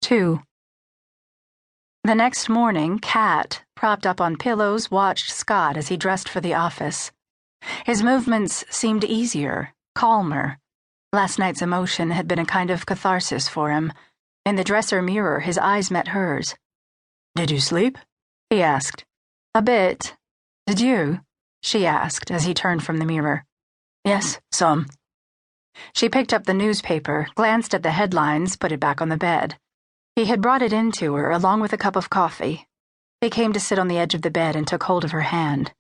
2. The next morning, Kat, propped up on pillows, watched Scott as he dressed for the office. His movements seemed easier, calmer. Last night's emotion had been a kind of catharsis for him. In the dresser mirror, his eyes met hers. "Did you sleep?" he asked. "A bit. Did you?" she asked as he turned from the mirror. "Yes, some." She picked up the newspaper, glanced at the headlines, put it back on the bed. He had brought it in to her, along with a cup of coffee. He came to sit on the edge of the bed and took hold of her hand.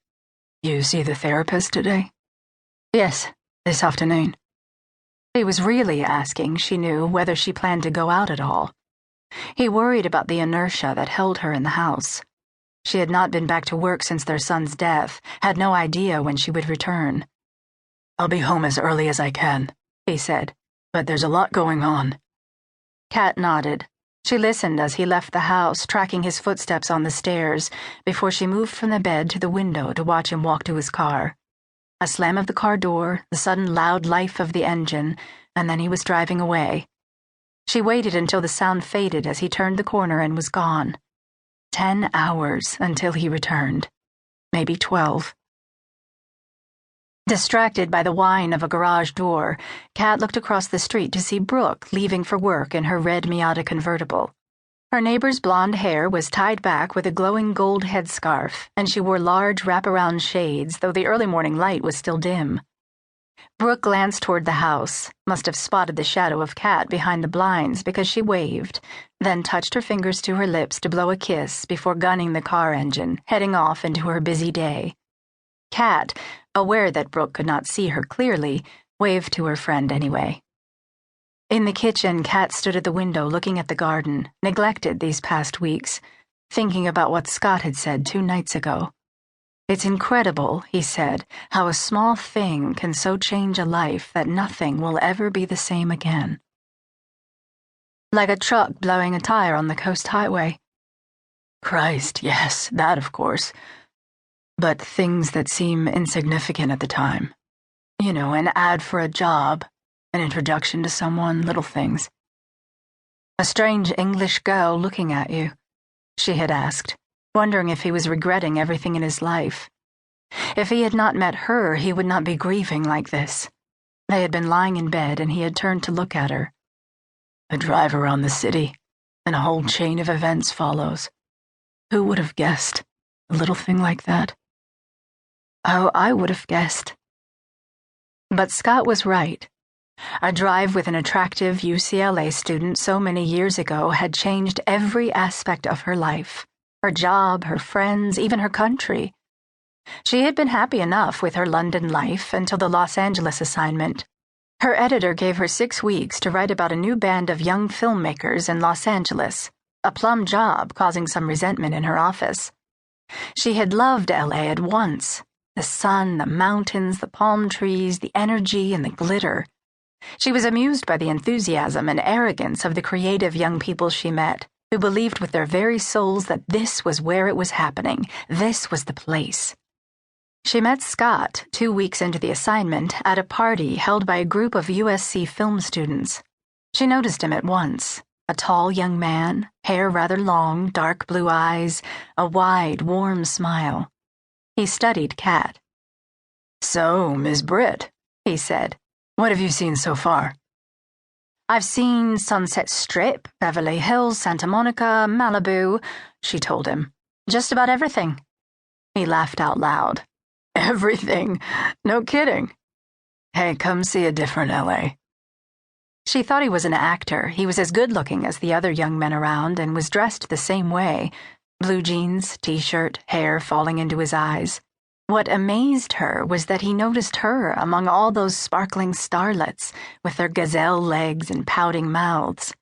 "You see the therapist today?" "Yes, this afternoon." He was really asking, she knew, whether she planned to go out at all. He worried about the inertia that held her in the house. She had not been back to work since their son's death, had no idea when she would return. "I'll be home as early as I can," he said, "but there's a lot going on." Kat nodded. She listened as he left the house, tracking his footsteps on the stairs, before she moved from the bed to the window to watch him walk to his car. A slam of the car door, the sudden loud life of the engine, and then he was driving away. She waited until the sound faded as he turned the corner and was gone. 10 hours until he returned. Maybe 12. Distracted by the whine of a garage door, Kat looked across the street to see Brooke leaving for work in her red Miata convertible. Her neighbor's blonde hair was tied back with a glowing gold headscarf, and she wore large wraparound shades, though the early morning light was still dim. Brooke glanced toward the house, must have spotted the shadow of Kat behind the blinds because she waved, then touched her fingers to her lips to blow a kiss before gunning the car engine, heading off into her busy day. Kat, aware that Brooke could not see her clearly, waved to her friend anyway. In the kitchen, Kat stood at the window looking at the garden, neglected these past weeks, thinking about what Scott had said 2 nights ago. "It's incredible," he said, "how a small thing can so change a life that nothing will ever be the same again." Like a truck blowing a tire on the coast highway. Christ, yes, that of course. But things that seem insignificant at the time. You know, an ad for a job, an introduction to someone, little things. "A strange English girl looking at you," she had asked, wondering if he was regretting everything in his life. If he had not met her, he would not be grieving like this. They had been lying in bed, and he had turned to look at her. A drive around the city, and a whole chain of events follows. Who would have guessed? A little thing like that. Oh, I would have guessed. But Scott was right. A drive with an attractive UCLA student so many years ago had changed every aspect of her life. Her job, her friends, even her country. She had been happy enough with her London life until the Los Angeles assignment. Her editor gave her 6 weeks to write about a new band of young filmmakers in Los Angeles, a plum job causing some resentment in her office. She had loved LA at once. The sun, the mountains, the palm trees, the energy, and the glitter. She was amused by the enthusiasm and arrogance of the creative young people she met, who believed with their very souls that this was where it was happening, this was the place. She met Scott 2 weeks into the assignment at a party held by a group of USC film students. She noticed him at once, a tall young man, hair rather long, dark blue eyes, a wide, warm smile. He studied Kat. "So, Miss Britt," he said, "what have you seen so far?" "I've seen Sunset Strip, Beverly Hills, Santa Monica, Malibu," she told him. "Just about everything." He laughed out loud. "Everything? No kidding. Hey, come see a different LA." She thought he was an actor. He was as good-looking as the other young men around and was dressed the same way. Blue jeans, t-shirt, hair falling into his eyes. What amazed her was that he noticed her among all those sparkling starlets with their gazelle legs and pouting mouths.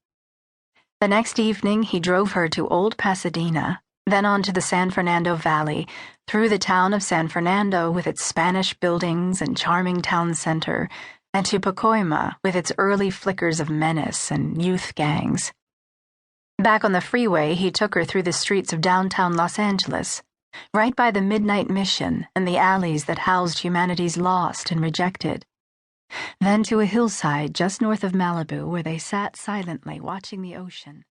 The next evening, he drove her to Old Pasadena, then on to the San Fernando Valley, through the town of San Fernando with its Spanish buildings and charming town center, and to Pacoima with its early flickers of menace and youth gangs. Back on the freeway, he took her through the streets of downtown Los Angeles, right by the Midnight Mission and the alleys that housed humanity's lost and rejected. Then to a hillside just north of Malibu where they sat silently watching the ocean.